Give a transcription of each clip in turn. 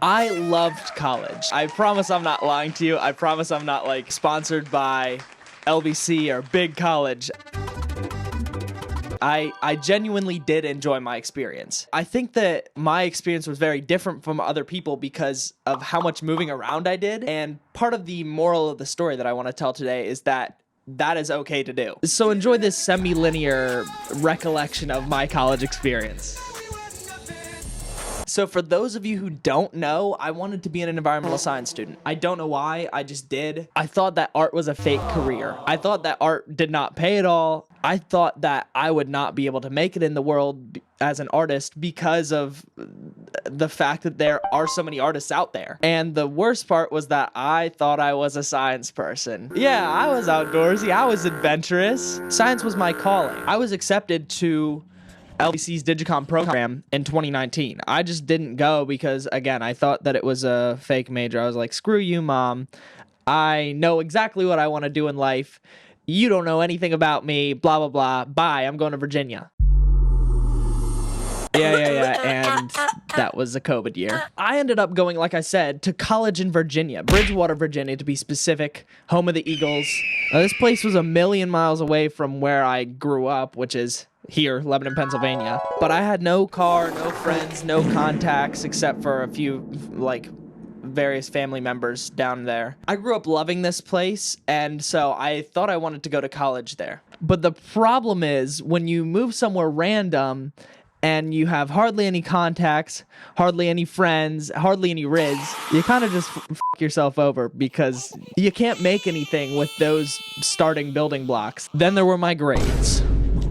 I loved college. I promise I'm not lying to you. I promise I'm not like sponsored by LBC or Big College. I genuinely did enjoy my experience. I think that my experience was very different from other people because of how much moving around I did. And part of the moral of the story that I want to tell today is that is okay to do. So enjoy this semi-linear recollection of my college experience. So for those of you who don't know, I wanted to be an environmental science student. I don't know why, I just did. I thought that art was a fake career. I thought that art did not pay at all. I thought that I would not be able to make it in the world as an artist because of the fact that there are so many artists out there. And the worst part was that I thought I was a science person. Yeah, I was outdoorsy, I was adventurous. Science was my calling. I was accepted to LBC's Digicom program in 2019. I just didn't go because, again, I thought that it was a fake major. I was like, screw you, Mom. I know exactly what I want to do in life. You don't know anything about me, blah, blah, blah. Bye, I'm going to Virginia. Yeah, and that was a COVID year. I ended up going, like I said, to college in Virginia, Bridgewater, Virginia, to be specific, home of the Eagles. This place was a million miles away from where I grew up, which is here, Lebanon, Pennsylvania. But I had no car, no friends, no contacts, except for a few, like, various family members down there. I grew up loving this place, and so I thought I wanted to go to college there. But the problem is, when you move somewhere random, and you have hardly any contacts, hardly any friends, hardly any riz, you kind of just f yourself over because you can't make anything with those starting building blocks. Then there were my grades.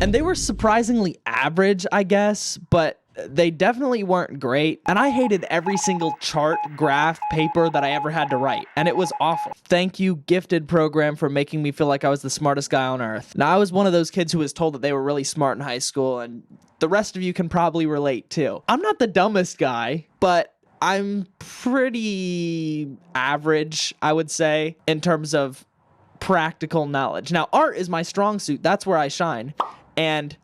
And they were surprisingly average, I guess, but they definitely weren't great. And I hated every single chart, graph, paper that I ever had to write. And it was awful. Thank you, gifted program, for making me feel like I was the smartest guy on earth. Now, I was one of those kids who was told that they were really smart in high school, and the rest of you can probably relate too. I'm not the dumbest guy, but I'm pretty average, I would say, in terms of practical knowledge. Now, art is my strong suit. That's where I shine. And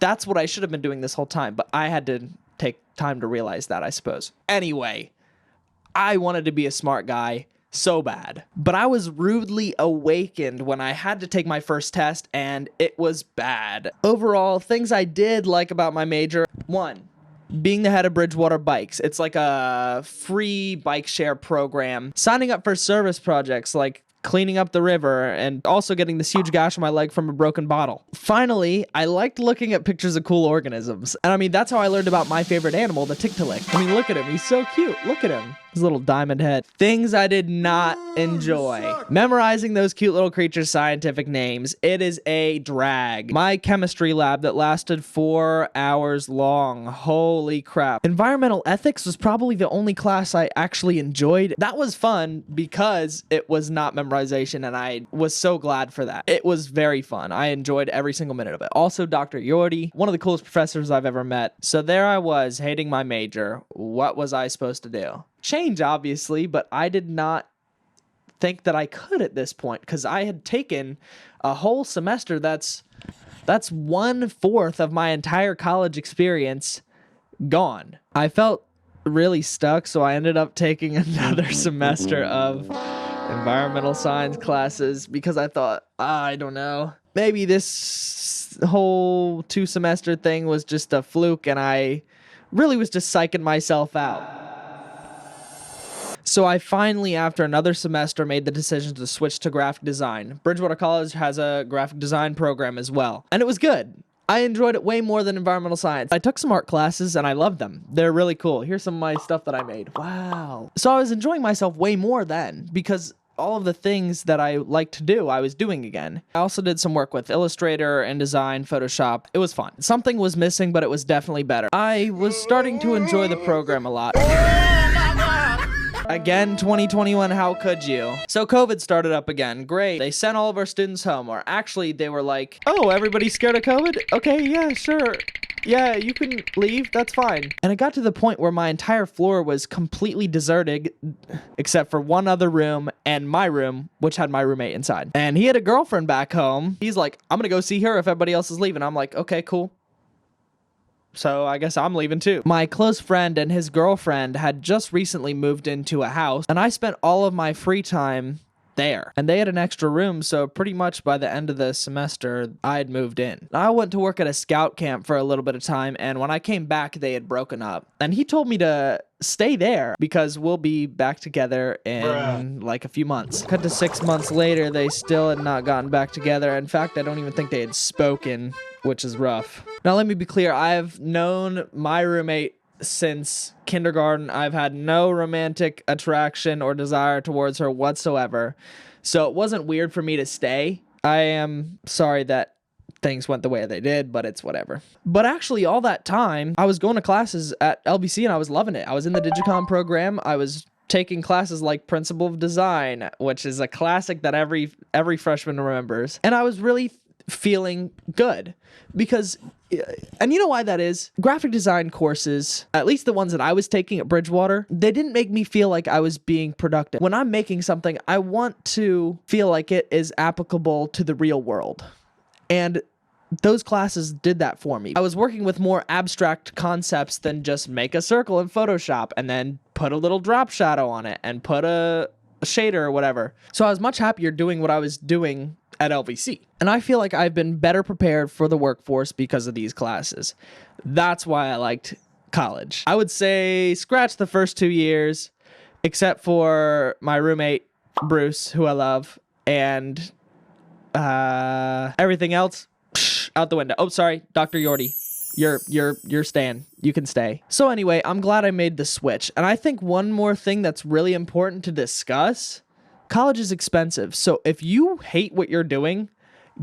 that's what I should have been doing this whole time, but I had to take time to realize that, I suppose. Anyway, I wanted to be a smart guy so bad, but I was rudely awakened when I had to take my first test, and it was bad. Overall, things I did like about my major: 1, being the head of Bridgewater Bikes. It's like a free bike share program. Signing up for service projects like cleaning up the river, and also getting this huge gash on my leg from a broken bottle. Finally, I liked looking at pictures of cool organisms. And I mean, that's how I learned about my favorite animal, the Tiktaalik. I mean, look at him. He's so cute. Look at him. His little diamond head. Things I did not enjoy: memorizing those cute little creatures' scientific names. It is a drag. My chemistry lab that lasted 4 hours long. Holy crap. Environmental ethics was probably the only class I actually enjoyed. That was fun because it was not memorization, and I was so glad for that. It was very fun. I enjoyed every single minute of it. Also, Dr. Yordi, one of the coolest professors I've ever met. So there I was, hating my major. What was I supposed to do? Change, obviously, but I did not think that I could at this point, because I had taken a whole semester. That's 1/4 of my entire college experience gone. I felt really stuck, so I ended up taking another semester of environmental science classes because I thought, I don't know, maybe this whole 2-semester thing was just a fluke, and I really was just psyching myself out. So I finally, after another semester, made the decision to switch to graphic design. Bridgewater College has a graphic design program as well, and it was good. I enjoyed it way more than environmental science. I took some art classes, and I loved them. They're really cool. Here's some of my stuff that I made. Wow. So I was enjoying myself way more then, because all of the things that I like to do, I was doing again. I also did some work with Illustrator, InDesign, Photoshop. It was fun. Something was missing, but it was definitely better. I was starting to enjoy the program a lot. Again, 2021, how could you? So COVID started up again. Great. They sent all of our students home, or actually they were like, oh, everybody's scared of COVID? Okay, yeah, sure. Yeah, you can leave, that's fine. And it got to the point where my entire floor was completely deserted, except for one other room and my room, which had my roommate inside. And he had a girlfriend back home. He's like, I'm gonna go see her if everybody else is leaving. I'm like, okay, cool. so I guess I'm leaving too. My close friend and his girlfriend had just recently moved into a house, and I spent all of my free time there. And they had an extra room, so pretty much by the end of the semester, I had moved in. I went to work at a scout camp for a little bit of time, and when I came back, they had broken up. And he told me to stay there because we'll be back together in like a few months. Cut to 6 months later, they still had not gotten back together. In fact, I don't even think they had spoken, which is rough. Now, let me be clear. I've known my roommate since kindergarten. I've had no romantic attraction or desire towards her whatsoever. So it wasn't weird for me to stay. I am sorry that things went the way they did, but it's whatever. But actually, all that time, I was going to classes at LBC and I was loving it. I was in the Digicom program. I was taking classes like Principle of Design, which is a classic that every freshman remembers. And I was really feeling good because, and you know why that is? Graphic design courses, at least the ones that I was taking at Bridgewater, they didn't make me feel like I was being productive. When I'm making something, I want to feel like it is applicable to the real world. And those classes did that for me. I was working with more abstract concepts than just make a circle in Photoshop and then put a little drop shadow on it and put a shader or whatever. So I was much happier doing what I was doing at LVC. And I feel like I've been better prepared for the workforce because of these classes. That's why I liked college. I would say scratch the first 2 years, except for my roommate, Bruce, who I love, and everything else, out the window. Oh, sorry, Dr. Yordi. You're staying. You can stay. So anyway, I'm glad I made the switch. And I think one more thing that's really important to discuss, college is expensive. So if you hate what you're doing,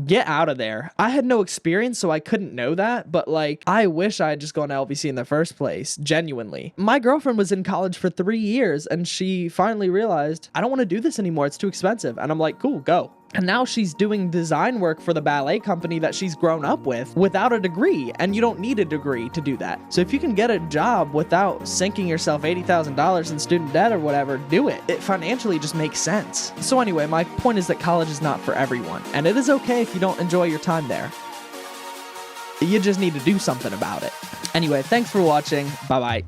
get out of there. I had no experience, so I couldn't know that, but like, I wish I had just gone to LVC in the first place, genuinely. My girlfriend was in college for 3 years, and she finally realized, I don't want to do this anymore. It's too expensive. And I'm like, cool, go. And now she's doing design work for the ballet company that she's grown up with without a degree, and you don't need a degree to do that. So if you can get a job without sinking yourself $80,000 in student debt or whatever, do it. It financially just makes sense. So anyway, my point is that college is not for everyone, and it is okay if you don't enjoy your time there. You just need to do something about it. Anyway, thanks for watching. Bye-bye.